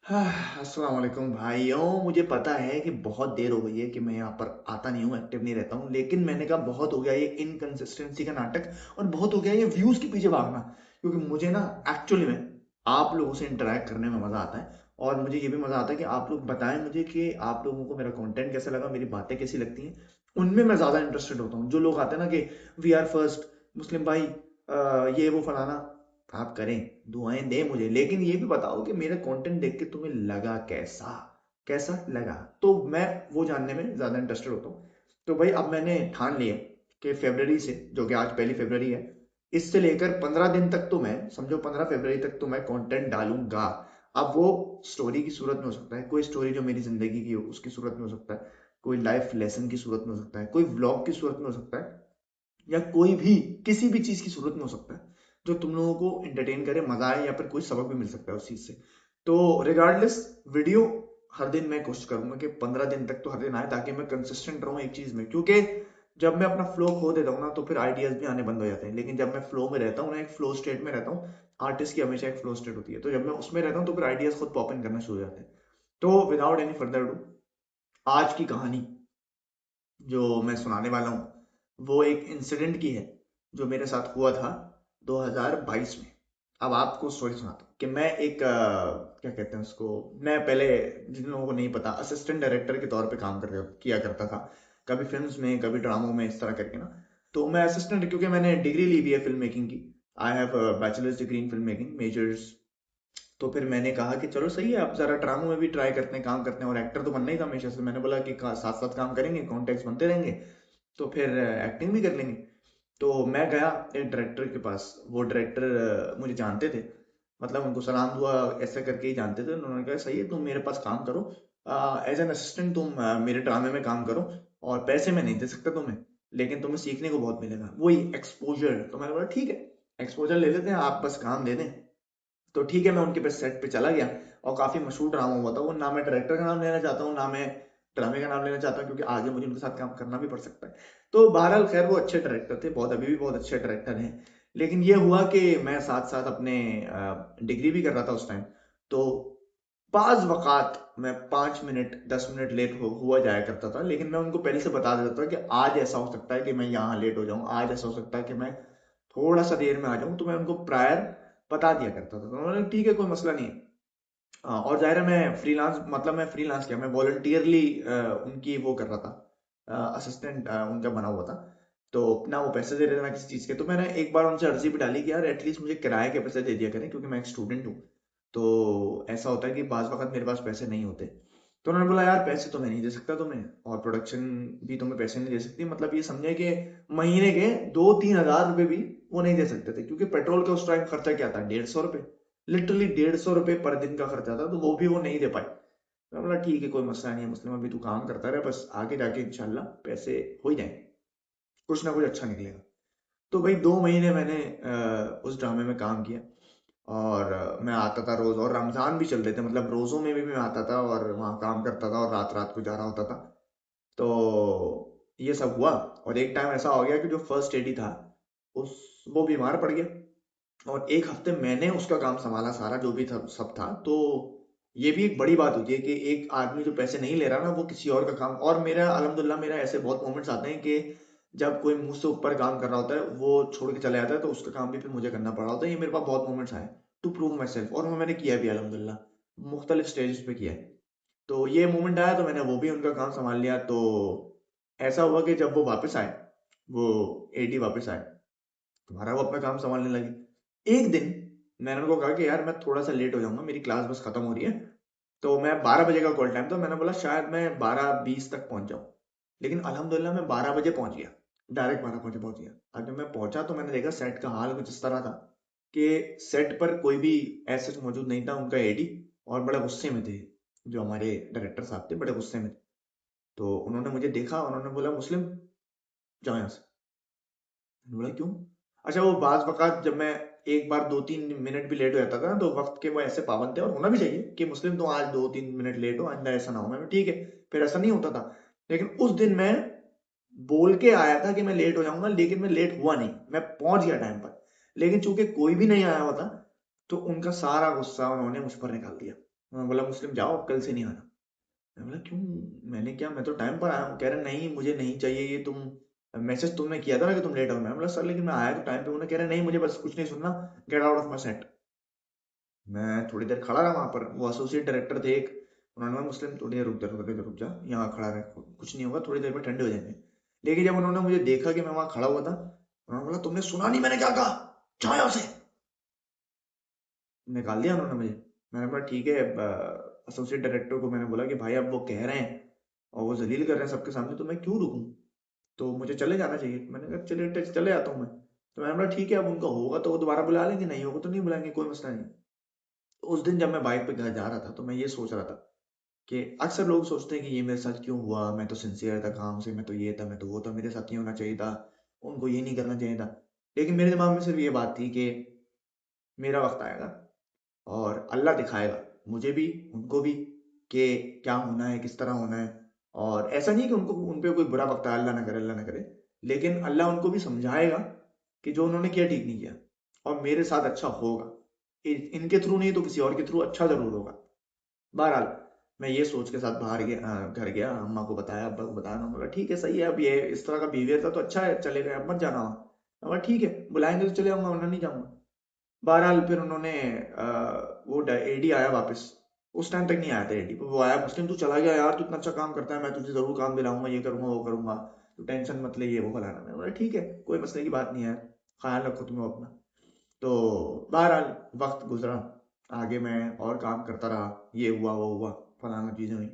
अस्सलाम वालेकुम भाइयों। मुझे पता है कि बहुत देर हो गई है कि मैं यहाँ पर आता नहीं हूँ, एक्टिव नहीं रहता हूँ, लेकिन मैंने कहा बहुत हो गया ये इनकंसिस्टेंसी का नाटक और बहुत हो गया ये व्यूज के पीछे भागना। क्योंकि मुझे ना एक्चुअली में आप लोगों से इंटरेक्ट करने में मजा आता है और मुझे ये भी मजा आता है कि आप लोग बताएं मुझे कि आप लोगों को मेरा कंटेंट कैसा लगा, मेरी बातें कैसी लगती हैं। उनमें मैं ज्यादा इंटरेस्टेड होता हूँ। जो लोग आते हैं ना कि वी आर फर्स्ट, मुस्लिम भाई, ये वो फलाना, आप करें, दुआएं दें मुझे, लेकिन ये भी बताओ कि मेरा कंटेंट देख के तुम्हें लगा कैसा, कैसा लगा। तो मैं वो जानने में ज्यादा इंटरेस्टेड होता हूँ। तो भाई अब मैंने ठान लिया कि फेब्रवरी से, जो कि आज पहली फरवरी है, इससे लेकर 15 दिन तक तो मैं समझो 15 फरवरी तक तो मैं कंटेंट डालूंगा। अब वो स्टोरी की सूरत में हो सकता है, कोई स्टोरी जो मेरी जिंदगी की हो उसकी सूरत में हो सकता है, कोई लाइफ लेसन की सूरत में हो सकता है, कोई व्लॉग की सूरत में हो सकता है, या कोई भी किसी भी चीज की सूरत में हो सकता है जो तुम लोगों को एंटरटेन करे, मजा आए, या फिर कोई सबक भी मिल सकता है उस चीज से। तो रिगार्डलेस, वीडियो हर दिन मैं कोशिश करूंगा कि 15 दिन तक तो हर दिन आए, ताकि मैं कंसिस्टेंट रहूं एक चीज में। क्योंकि जब मैं अपना फ्लो खो देता हूँ ना तो फिर आइडियाज भी आने बंद हो जाते हैं, लेकिन जब मैं फ्लो में रहता हूँ ना, एक फ्लो स्टेट में रहता हूँ, आर्टिस्ट की हमेशा एक फ्लो स्टेट होती है, तो जब मैं उसमें रहता हूँ तो फिर आइडियाज खुद पॉप इन करना शुरू हो जाते हैं। तो विदाउट एनी फर्दर डू, आज की कहानी जो मैं सुनाने वाला हूँ वो एक इंसिडेंट की है जो मेरे साथ हुआ था 2022 में। अब आपको स्टोरी सुनाता हूँ कि मैं एक क्या कहते हैं उसको, मैं पहले, जिन लोगों को नहीं पता, असिस्टेंट डायरेक्टर के तौर पे काम कर किया करता था, कभी फिल्म्स में कभी ड्रामों में, इस तरह करके ना। तो मैं असिस्टेंट, क्योंकि मैंने डिग्री ली हुई है फिल्म मेकिंग की, I have bachelors degree in film making measures. तो फिर मैंने कहा कि चलो सही है, अब जरा ड्रामों में भी ट्राई करते हैं, काम करते हैं, और एक्टर तो बनना ही था हमेशा से। मैंने बोला कि साथ साथ काम करेंगे, कॉन्टेक्ट बनते रहेंगे, तो फिर एक्टिंग भी कर लेंगे। तो मैं गया एक डायरेक्टर के पास। वो डायरेक्टर मुझे जानते थे, मतलब उनको सलाम दुआ ऐसा करके ही जानते थे। उन्होंने कहा सही है, तुम मेरे पास काम करो, एज एन असिस्टेंट तुम मेरे ड्रामे में काम करो, और पैसे मैं नहीं दे सकता तुम्हें, लेकिन तुम्हें सीखने को बहुत मिलेगा, वही एक्सपोजर। तो मैंने बोला ठीक है, एक्सपोजर ले लेते हैं, आप बस काम दे दें। तो ठीक है, मैं उनके पे सेट पे चला गया, और काफी मशहूर ड्रामा हुआ था वो। ना मैं डायरेक्टर का नाम लेना चाहता हूँ, ना मैं ड्रामे का नाम लेना चाहता हूँ, क्योंकि आगे मुझे उनके साथ काम करना भी पड़ सकता है। तो बहरहाल खैर, वो अच्छे डायरेक्टर थे बहुत, अभी भी बहुत अच्छे डायरेक्टर हैं। लेकिन ये हुआ कि मैं साथ साथ अपने डिग्री भी कर रहा था उस टाइम। तो बाज वक़ात मैं 5 मिनट 10 मिनट लेट हुआ जाया करता था, लेकिन मैं उनको पहले से बता देता था कि आज ऐसा हो सकता है कि मैं यहाँ लेट हो जाऊँ, आज ऐसा हो सकता है कि मैं थोड़ा सा देर में आ जाऊँ। तो मैं उनको प्रायर बता दिया करता था। तो उन्होंने ठीक है, कोई मसला नहीं है। और जाहिर है, मैं फ्रीलांस, मतलब मैं फ्रीलांस क्या, मैं वॉलंटियरली उनकी वो कर रहा था, असिस्टेंट उनका बना हुआ था। तो ना वो पैसे दे रहे थे ना किसी चीज़ के। तो मैंने एक बार उनसे अर्जी भी डाली कि यार एटलीस्ट मुझे किराए के पैसे दे दिया करें, क्योंकि मैं एक स्टूडेंट हूँ। तो ऐसा होता है कि बाज़ वक़्त मेरे पास पैसे नहीं होते। तो उन्होंने बोला यार पैसे तो मैं नहीं दे सकता तुम्हें, और प्रोडक्शन भी तुम्हें पैसे नहीं दे सकती, मतलब ये समझे कि महीने के 2-3 हज़ार रुपए भी वो नहीं दे सकते थे, क्योंकि पेट्रोल का उस टाइम खर्चा क्या था, 150 रुपये। लिटरली 150 रुपये पर दिन का खर्चा था, तो वो भी वो नहीं दे पाए। मैं बोला ठीक है, कोई मसला नहीं है मुस्लिम, अभी तू काम करता रहे, बस आगे जाके इंशाल्लाह पैसे हो ही जाएंगे, कुछ ना कुछ अच्छा निकलेगा। तो भाई 2 महीने मैंने उस ड्रामे में काम किया, और मैं आता था रोज, और रमजान भी चल रहे थे, मतलब रोजों में भी मैं आता था और वहाँ काम करता था, और रात रात को जा रहा होता था। तो ये सब हुआ, और एक टाइम ऐसा हो गया कि जो फर्स्ट एडी था उस वो बीमार पड़ गया, और 1 हफ्ते मैंने उसका काम संभाला, सारा जो भी था सब था। तो ये भी एक बड़ी बात होती है कि एक आदमी जो पैसे नहीं ले रहा ना, वो किसी और का काम। और मेरा अल्हम्दुलिल्लाह, मेरा ऐसे बहुत मोमेंट्स आते हैं कि जब कोई मुझसे ऊपर काम कर रहा होता है, वो छोड़ के चला जाता है, तो उसका काम भी फिर मुझे करना पड़ा होता है। ये मेरे पास बहुत मोमेंट्स आए टू प्रूव माई सेल्फ, और वो मैंने किया भी अल्हम्दुलिल्लाह, मुख्तलिफ स्टेजेस पे किया है। तो ये मोमेंट आया तो मैंने वो भी उनका काम संभाल लिया। तो ऐसा हुआ कि जब वो वापस आए, वो एडी वापस आए, तुम्हारा वो अपना काम संभालने लगे। एक दिन मैंने उनको कहा कि यार मैं थोड़ा सा लेट हो जाऊंगा, मेरी क्लास बस खत्म हो रही है। तो मैं 12 बजे का कॉल टाइम था, मैंने बोला शायद मैं 12:20 तक पहुंच जाऊं। लेकिन अल्हम्दुलिल्लाह मैं 12 बजे पहुंच गया, डायरेक्ट 12 बजे पहुंच गया। और जब मैं पहुंचा तो मैंने देखा सेट का हाल कुछ इस तरह था कि सेट पर कोई भी ऐसा मौजूद नहीं था, उनका एडी, और बड़े गुस्से में थे। जो हमारे डायरेक्टर साहब थे बड़े गुस्से में थे। तो उन्होंने मुझे देखा, उन्होंने बोला मुस्लिम, जाओ यहाँ से। मैंने बोला क्यों? अच्छा, वो बाज वक़्त जब मैं एक बार 2-3 मिनट भी लेट हो जाता था ना, तो वक्त के वो ऐसे पाबंद थे, और होना भी चाहिए कि मुस्लिम तुम आज 2-3 मिनट लेट हो, आइंदा ऐसा ना हो। मैं ठीक है, फिर ऐसा नहीं होता था। लेकिन उस दिन मैं बोल के आया था कि मैं लेट हो जाऊंगा, लेकिन मैं लेट हुआ नहीं, मैं पहुंच गया टाइम पर। लेकिन चूंकि कोई भी नहीं आया होता, तो उनका सारा गुस्सा उन्होंने मुझ पर निकाल दिया। मैं बोला मुस्लिम जाओ, अब कल से नहीं आना। मैं बोला क्यों, मैंने क्या, मैं तो टाइम पर आया हूँ। कह रहे नहीं मुझे नहीं चाहिए ये, तुम मैसेज तुमने किया था ना कि तुम लेट हो। मैं बोला सर लेकिन मैं आया तो टाइम पे। उन्हें कह रहे नहीं मुझे बस कुछ नहीं सुनना, get out of my set. मैं थोड़ी देर खड़ा रहा वहां पर, वो एसोसिएट डायरेक्टर थे एक, उन्होंने कहा मुस्लिम थोड़ी देर रुक जा, यहाँ खड़ा रहे, कुछ नहीं होगा, थोड़ी देर में ठंडे हो जाएंगे। लेकिन जब उन्होंने मुझे देखा कि मैं वहां खड़ा हुआ था, उन्होंने बोला तुमने सुना नहीं मैंने क्या कहा, जाओ यहाँ से। निकाल दिया उन्होंने मुझे। मैंने बोला ठीक है, एसोसिएट डायरेक्टर को मैंने बोला कि भाई अब वो कह रहे हैं और वो जलील कर रहे हैं सबके सामने, तो मैं क्यों रुकूं, तो मुझे चले जाना चाहिए। मैंने कहा चलिए चले जाता हूँ मैं। तो मैंने बोला ठीक है, अब उनका होगा तो वो दोबारा बुला लेंगे, नहीं होगा तो नहीं बुलाएंगे, कोई मसला नहीं। तो उस दिन जब मैं बाइक पे घर जा रहा था तो मैं ये सोच रहा था कि अक्सर लोग सोचते हैं कि ये मेरे साथ क्यों हुआ, मैं तो सिंसियर था काम से, मैं तो ये था, मैं तो वो था, मेरे साथ नहीं होना चाहिए था, उनको ये नहीं करना चाहिए था। लेकिन मेरे दिमाग में सिर्फ ये बात थी कि मेरा वक्त आएगा और अल्लाह दिखाएगा मुझे भी, उनको भी, कि क्या होना है, किस तरह होना है। और ऐसा नहीं कि उनको उन पे कोई बुरा वक्त आए, अल्लाह ना करे, अल्लाह ना करे। लेकिन अल्लाह उनको भी समझाएगा कि जो उन्होंने किया ठीक नहीं किया, और मेरे साथ अच्छा होगा। इनके थ्रू नहीं तो किसी और के थ्रू अच्छा जरूर होगा। बहरहाल मैं ये सोच के साथ बाहर गया, घर गया, अम्मा को बताया, अब्बा को बताया। उन्होंने बोला ठीक है सही है, अब ये इस तरह का बिहेवियर था तो अच्छा है, चले गए, अब मत जाना वहाँ। मैं बोला ठीक है, बुलाएंगे तो चले जाऊंगा वरना नहीं जाऊंगा। बहरहाल फिर उन्होंने वो एडी आया वापस। उस टाइम तक नहीं आया था एडी, वो आया, मुस्लिम तू चला गया यार, तू इतना अच्छा काम करता है, मैं तुझे जरूर काम दिलाऊंगा, ये करूंगा वो करूंगा, तू टेंशन मत ले, ये वो फलाना। मैं बोला ठीक है, कोई मसले की बात नहीं है, ख्याल रखो तुम अपना। तो बहरहाल वक्त गुजरा, आगे मैं और काम करता रहा, ये हुआ वो हुआ, फलाना चीजें हुई।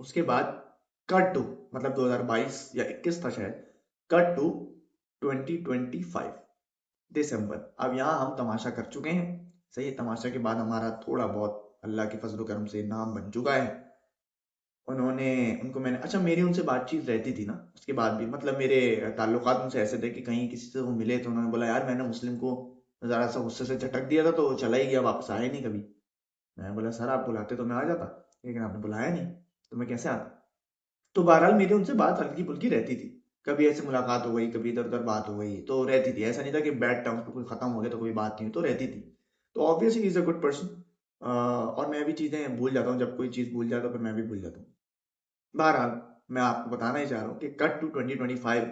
उसके बाद कट टू, मतलब 2022 या 21 था शायद, कट टू 2025 दिसंबर। अब यहाँ हम तमाशा कर चुके हैं, सही है, तमाशा के बाद हमारा थोड़ा बहुत अल्लाह के फजल करम से नाम बन चुका है। उन्होंने उनको मैंने, अच्छा मेरी उनसे बातचीत रहती थी ना उसके बाद भी, मतलब मेरे ताल्लुकात उनसे ऐसे थे कि कहीं किसी से वो मिले तो उन्होंने बोला यार मैंने मुस्लिम को जरा सा गुस्से से झटक दिया था तो वो चला ही गया, वापस आया नहीं कभी। मैं बोला सर आप बुलाते तो मैं आ जाता, लेकिन आपने बुलाया नहीं, तो मैं कैसे आता। तो बहरहाल मेरी उनसे बात हल्की फुल्की रहती थी, कभी ऐसे मुलाकात हो गई, कभी इधर उधर बात हो गई, तो रहती थी। ऐसा नहीं था कि बैड टर्म्स पे कोई खत्म हो गया तो कोई बात नहीं हुई, तो रहती थी। तो obviously is a good person. और मैं भी चीज़ें भूल जाता हूँ, जब कोई चीज़ भूल जाता हूँ फिर मैं भी भूल जाता हूँ। बहरहाल मैं आपको बताना ही चाह रहा हूँ कि कट टू 2025,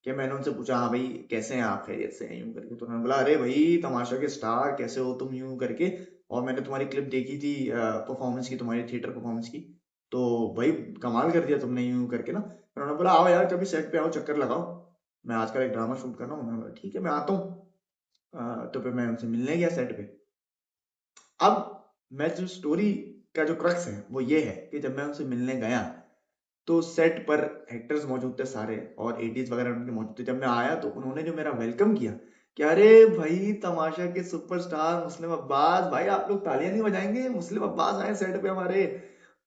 कि मैंने उनसे पूछा हाँ भाई कैसे हैं आप, खैरियत से हैं, यूं करके। तो उन्होंने बोला अरे भाई तमाशा के स्टार कैसे हो तुम, यूं करके, और मैंने तुम्हारी क्लिप देखी थी परफॉर्मेंस की, तुम्हारी थिएटर परफॉर्मेंस की, तो भाई कमाल कर दिया तुमने, यूं करके ना। उन्होंने बोला आओ यार कभी सेट पे आओ, चक्कर लगाओ, मैं आजकल एक ड्रामा शूट कर रहा हूँ। मैंने बोला ठीक है मैं आता हूँ। तो फिर मैं उनसे मिलने गया सेट पे। अब मैं जो स्टोरी का जो क्रक्स है वो ये है कि जब मैं उनसे मिलने गया तो सेट पर एक्टर्स मौजूद थे सारे, और एडीज वगैरह उनके मौजूद थे। जब मैं आया तो उन्होंने जो मेरा वेलकम किया कि अरे भाई तमाशा के सुपरस्टार मुस्लिम अब्बास भाई, आप लोग तालियां नहीं बजाएंगे, मुस्लिम अब्बास आए सेट पे हमारे।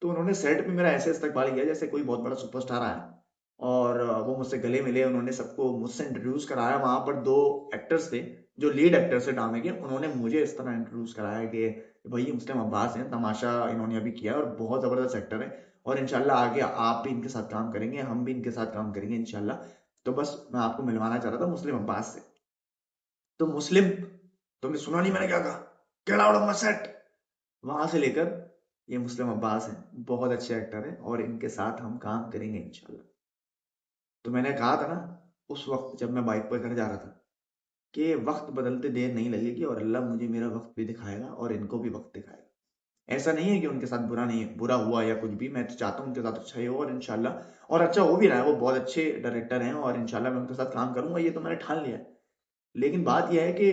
तो उन्होंने सेट पे मेरा ऐसे इस्तकबाल किया जैसे कोई बहुत बड़ा सुपरस्टार आया, और वो मुझसे गले मिले, उन्होंने सबको मुझसे इंट्रोड्यूस कराया। वहां पर दो एक्टर्स थे जो लीड एक्टर्स थे ड्रामे के, उन्होंने मुझे इस तरह इंट्रोड्यूस कराया कि भाई ये मुस्लिम अब्बास हैं, तमाशा इन्होंने अभी किया और बहुत जबरदस्त एक्टर है, और इंशाल्लाह आगे आप भी इनके साथ काम करेंगे, हम भी इनके साथ काम करेंगे इंशाल्लाह। तो बस मैं आपको मिलवाना चाह रहा था मुस्लिम अब्बास से। तो मुस्लिम, तुमने सुना नहीं मैंने क्या कहा, get out of my set. वहां से लेकर ये मुस्लिम अब्बास हैं, बहुत अच्छे एक्टर हैं और इनके साथ हम काम करेंगे इंशाल्लाह। तो मैंने कहा था ना उस वक्त जब मैं बाइक पर घर जा रहा था कि वक्त बदलते देर नहीं लगेगी, और अल्लाह मुझे मेरा वक्त भी दिखाएगा और इनको भी वक्त दिखाएगा। ऐसा नहीं है कि उनके साथ बुरा नहीं, बुरा हुआ या कुछ भी, मैं तो चाहता हूँ उनके साथ अच्छा ही हो, और इंशाल्लाह और अच्छा हो भी रहा है, वो बहुत अच्छे डायरेक्टर हैं और इंशाल्लाह मैं उनके साथ काम करूंगा, ये तो मैंने ठान लिया है। लेकिन बात यह है कि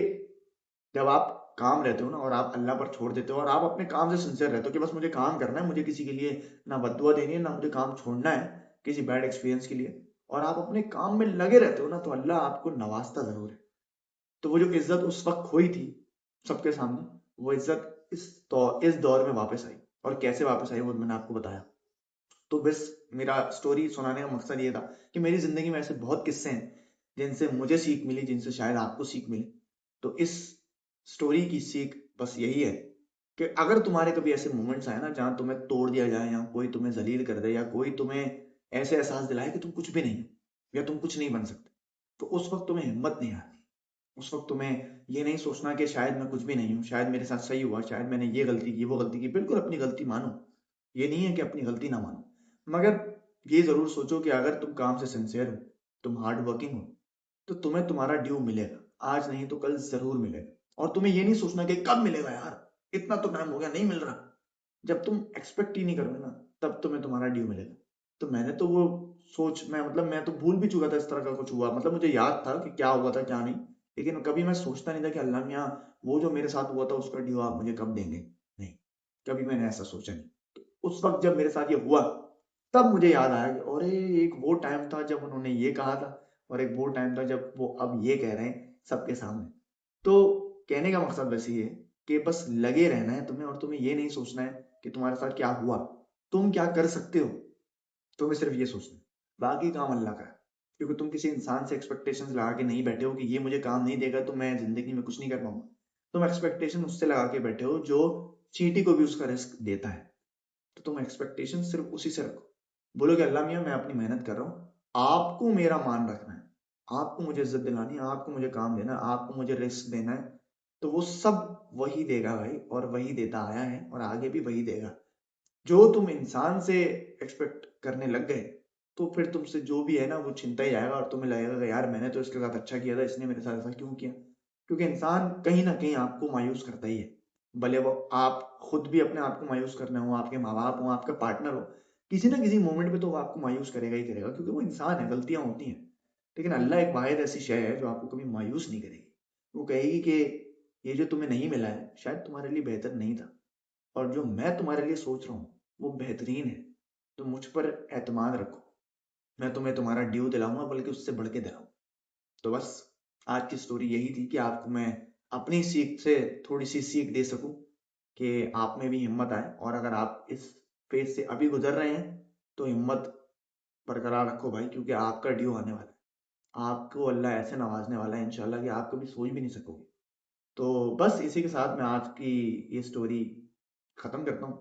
जब आप काम रहते हो ना और आप अल्लाह पर छोड़ देते हो और आप अपने काम से सिंसियर रहते हो कि बस मुझे काम करना है, मुझे किसी के लिए ना बद्दुआ देनी है, ना मुझे काम छोड़ना है किसी बैड एक्सपीरियंस के लिए, और आप अपने काम में लगे रहते हो ना, तो अल्लाह आपको नवाजता जरूर है। तो वो जो इज्जत उस वक्त खोई थी सबके सामने, वो इज्जत इस दौर में वापस आई, और कैसे वापस आई वो मैंने आपको बताया। तो बस मेरा स्टोरी सुनाने का मकसद ये था कि मेरी जिंदगी में ऐसे बहुत किस्से हैं जिनसे मुझे सीख मिली, जिनसे शायद आपको सीख मिली। तो इस स्टोरी की सीख बस यही है कि अगर तुम्हारे कभी ऐसे मोमेंट्स आए ना जहां तुम्हें तोड़ दिया जाए, या कोई तुम्हें जलील कर दे, या कोई तुम्हें ऐसे एहसास दिलाए कि तुम कुछ भी नहीं हो या तुम कुछ नहीं बन सकते, तो उस वक्त तुम्हें हिम्मत नहीं आती, उस वक्त तुम्हें ये नहीं सोचना कि शायद मैं कुछ भी नहीं हूँ, शायद मेरे साथ सही हुआ, शायद मैंने ये गलती की, वो गलती की। बिल्कुल अपनी गलती मानो, ये नहीं है कि अपनी गलती ना मानो, मगर ये जरूर सोचो कि अगर तुम काम से सिंसियर हो, तुम हार्ड वर्किंग हो, तो तुम्हें तुम्हारा ड्यू मिलेगा। आज नहीं तो कल जरूर मिलेगा। और तुम्हें ये नहीं सोचना कि कब मिलेगा यार, इतना तो टाइम हो गया नहीं मिल रहा। जब तुम एक्सपेक्ट ही नहीं करोगे ना, तब तुम्हें तुम्हारा ड्यू मिलेगा। तो मैंने तो वो सोच, मैं तो भूल भी चुका था इस तरह का कुछ हुआ। मतलब मुझे याद था कि क्या हुआ था क्या नहीं, लेकिन कभी मैं सोचता नहीं था कि अल्लाह मियाँ वो जो मेरे साथ हुआ था उसका ड्यू आप मुझे कब देंगे। नहीं, कभी मैंने ऐसा सोचा नहीं। तो उस वक्त जब मेरे साथ ये हुआ, तब मुझे याद आया कि अरे एक वो टाइम था जब उन्होंने ये कहा था, और एक वो टाइम था जब वो अब ये कह रहे हैं सबके सामने। तो कहने का मकसद बस ये है कि बस लगे रहना है तुम्हें, और तुम्हें ये नहीं सोचना है कि तुम्हारे साथ क्या हुआ, तुम क्या कर सकते हो। तुम्हें सिर्फ ये सोचना है, बाकी काम अल्लाह का है। क्योंकि तुम किसी इंसान से एक्सपेक्टेशंस लगा के नहीं बैठे हो कि ये मुझे काम नहीं देगा तो मैं जिंदगी में कुछ नहीं कर पाऊंगा। तुम एक्सपेक्टेशन उससे लगा के बैठे हो जो चींटी को भी उसका रिस्क देता है। तो तुम एक्सपेक्टेशन सिर्फ उसी से रखो। बोलो कि अल्लाह मियाँ मैं अपनी मेहनत कर रहा हूँ, आपको मेरा मान रखना है, आपको मुझे इज्जत दिलानी है, आपको मुझे काम देना है, आपको मुझे रिस्क देना है। तो वो सब वही देगा भाई, और वही देता आया है और आगे भी वही देगा। जो तुम इंसान से एक्सपेक्ट करने लग गए, तो फिर तुमसे जो भी है ना वो छिनता ही जाएगा, और तुम्हें लगेगा कि यार मैंने तो इसके साथ अच्छा किया था, इसने मेरे साथ ऐसा क्यों किया। क्योंकि इंसान कहीं ना कहीं आपको मायूस करता ही है। भले वो आप खुद भी अपने आप को मायूस करना हो, आपके माँ बाप हो, आपका पार्टनर हो, किसी ना किसी मोमेंट पे तो वो आपको मायूस करेगा ही करेगा, क्योंकि वो इंसान है, गलतियां होती हैं। लेकिन अल्लाह एक वाहिद ऐसी शय है जो आपको कभी मायूस नहीं करेगी। वो कहेगी कि ये जो तुम्हें नहीं मिला है शायद तुम्हारे लिए बेहतर नहीं था, और जो मैं तुम्हारे लिए सोच रहा हूँ वो बेहतरीन है। तो मुझ पर एतमाद रखो, मैं तुम्हें तुम्हारा ड्यू दिलाऊंगा, बल्कि उससे बढ़ के दिलाऊंगा। तो बस आज की स्टोरी यही थी कि आपको मैं अपनी सीख से थोड़ी सी सीख दे सकूं कि आप में भी हिम्मत आए। और अगर आप इस फेज से अभी गुजर रहे हैं तो हिम्मत बरकरार रखो भाई, क्योंकि आपका ड्यू आने वाला है। आपको अल्लाह ऐसे नवाजने वाला है इंशाल्लाह कि आप कभी सोच भी नहीं सकोगे। तो बस इसी के साथ मैं आज की ये स्टोरी ख़त्म करता हूँ,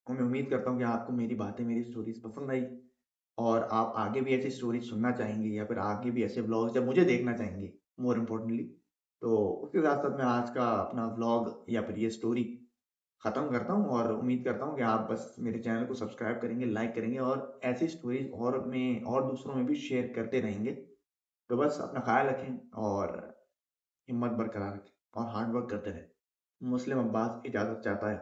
और मैं उम्मीद करता हूँ कि आपको मेरी बातें, मेरी स्टोरीज पसंद आई, और आप आगे भी ऐसी स्टोरीज सुनना चाहेंगे, या फिर आगे भी ऐसे व्लॉग्स जब मुझे देखना चाहेंगे मोर इम्पोर्टेंटली। तो उसके साथ साथ मैं आज का अपना व्लॉग या फिर ये स्टोरी ख़त्म करता हूँ, और उम्मीद करता हूँ कि आप बस मेरे चैनल को सब्सक्राइब करेंगे, लाइक करेंगे, और ऐसी स्टोरीज और दूसरों में भी शेयर करते रहेंगे। तो बस अपना ख्याल रखें, और हिम्मत बरकरार रखें, और हार्ड वर्क करते रहें। मुस्लिम अब्बास इजाज़त चाहता है।